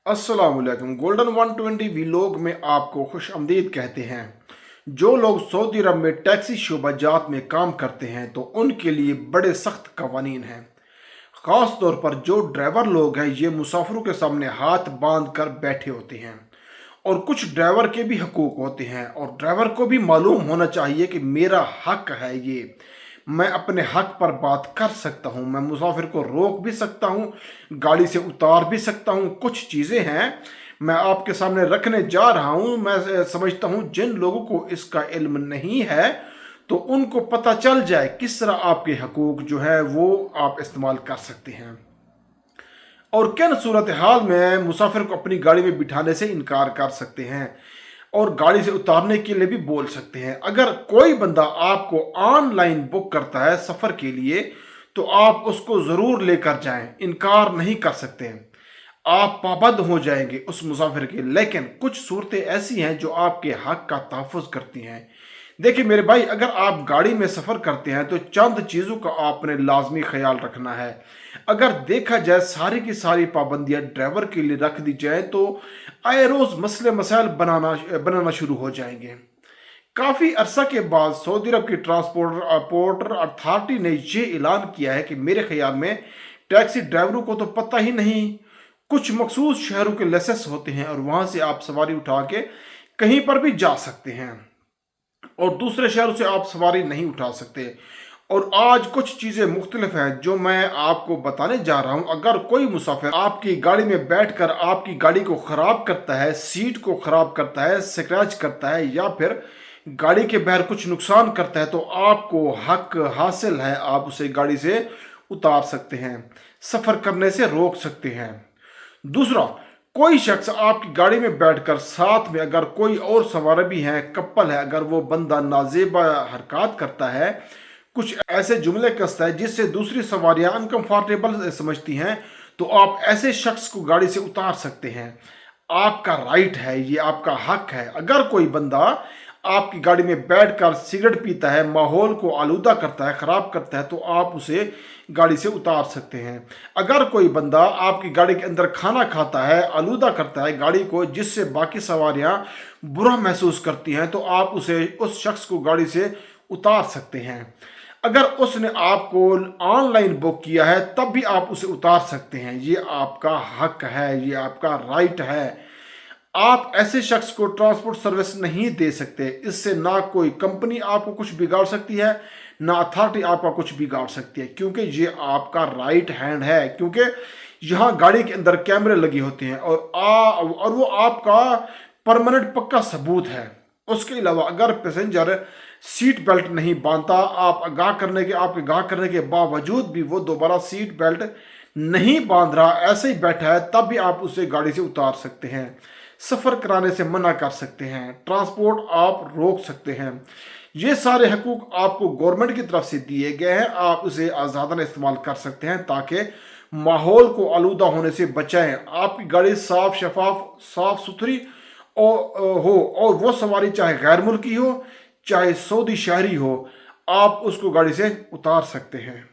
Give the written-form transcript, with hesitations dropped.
अस्सलाम वालेकुम। Golden 120 vlog में आपको खुश आमदीद कहते हैं। जो लोग सऊदी अरब में टैक्सी शोबाजात में काम करते हैं तो उनके लिए बड़े सख्त कवानीन हैं। ख़ास तौर पर जो ड्राइवर लोग हैं ये मुसाफिरों के सामने हाथ बांध कर बैठे होते हैं। और कुछ ड्राइवर के भी हकूक़ होते हैं और ड्राइवर को भी मालूम होना चाहिए कि मेरा हक है ये, मैं अपने हक पर बात कर सकता हूँ, मैं मुसाफिर को रोक भी सकता हूँ, गाड़ी से उतार भी सकता हूँ। कुछ चीज़ें हैं मैं आपके सामने रखने जा रहा हूँ। मैं समझता हूँ जिन लोगों को इसका इल्म नहीं है तो उनको पता चल जाए किस तरह आपके हकूक़ जो है वो आप इस्तेमाल कर सकते हैं और किन सूरत हाल में मुसाफिर को अपनी गाड़ी में बिठाने से इनकार कर सकते हैं और गाड़ी से उतारने के लिए भी बोल सकते हैं। अगर कोई बंदा आपको ऑनलाइन बुक करता है सफ़र के लिए तो आप उसको ज़रूर लेकर जाएं, इनकार नहीं कर सकते। आप पाबंद हो जाएंगे उस मुसाफिर के। लेकिन कुछ सूरतें ऐसी हैं जो आपके हक का तहफ़्फ़ुज़ करती हैं। देखिए मेरे भाई, अगर आप गाड़ी में सफ़र करते हैं तो चंद चीज़ों का आपने लाजमी ख्याल रखना है। अगर देखा जाए सारी की सारी पाबंदियां ड्राइवर के लिए रख दी जाए तो आए रोज़ मसले मसाइल बनाना शुरू हो जाएंगे। काफ़ी अरसा के बाद सऊदी अरब की ट्रांसपोर्टर अथॉरिटी ने यह ऐलान किया है कि मेरे ख्याल में टैक्सी ड्राइवरों को तो पता ही नहीं, कुछ मखसूस शहरों के लाइसेंस होते हैं और वहाँ से आप सवारी उठा के कहीं पर भी जा सकते हैं और दूसरे शहरों से आप सवारी नहीं उठा सकते। और आज कुछ चीज़ें मुख्तलिफ हैं जो मैं आपको बताने जा रहा हूं। अगर कोई मुसाफिर आपकी गाड़ी में बैठकर आपकी गाड़ी को ख़राब करता है, सीट को ख़राब करता है, स्क्रैच करता है या फिर गाड़ी के बाहर कुछ नुकसान करता है तो आपको हक हासिल है, आप उसे गाड़ी से उतार सकते हैं, सफ़र करने से रोक सकते हैं। दूसरा, कोई शख्स आपकी गाड़ी में बैठकर साथ में अगर कोई और सवार भी हैं, कपल है, अगर वो बंदा नाजेबा हरकत करता है, कुछ ऐसे जुमले कसता है जिससे दूसरी सवारियां अनकंफर्टेबल समझती हैं तो आप ऐसे शख्स को गाड़ी से उतार सकते हैं। आपका राइट है, ये आपका हक है। अगर कोई बंदा आपकी गाड़ी में बैठकर सिगरेट पीता है, माहौल को आलूदा करता है, ख़राब करता है तो आप उसे गाड़ी से उतार सकते हैं। अगर कोई बंदा आपकी गाड़ी के अंदर खाना खाता है, आलूदा करता है गाड़ी को, जिससे बाकी सवारियां बुरा महसूस करती हैं तो आप उस शख्स को गाड़ी से उतार सकते हैं। अगर उसने आपको ऑनलाइन बुक किया है तब भी आप उसे उतार सकते हैं। ये आपका हक है, ये आपका राइट है। आप ऐसे शख्स को ट्रांसपोर्ट सर्विस नहीं दे सकते। इससे ना कोई कंपनी आपको कुछ बिगाड़ सकती है, ना अथॉरिटी आपका कुछ बिगाड़ सकती है, क्योंकि ये आपका राइट हैंड है। क्योंकि यहाँ गाड़ी के अंदर कैमरे लगे होते हैं और वो आपका परमानेंट पक्का सबूत है। उसके अलावा अगर पैसेंजर सीट बेल्ट नहीं बांधता, आपके आगाह करने के बावजूद भी वो दोबारा सीट बेल्ट नहीं बांध रहा, ऐसे ही बैठा है, तब भी आप उसे गाड़ी से उतार सकते हैं, सफ़र कराने से मना कर सकते हैं, ट्रांसपोर्ट आप रोक सकते हैं। ये सारे हकूक़ आपको गवर्नमेंट की तरफ से दिए गए हैं। आप उसे आज़ादाना इस्तेमाल कर सकते हैं ताकि माहौल को आलूदा होने से बचाएं, आपकी गाड़ी साफ शफाफ साफ सुथरी हो और वो सवारी चाहे गैर मुल्की हो चाहे सऊदी शहरी हो, आप उसको गाड़ी से उतार सकते हैं।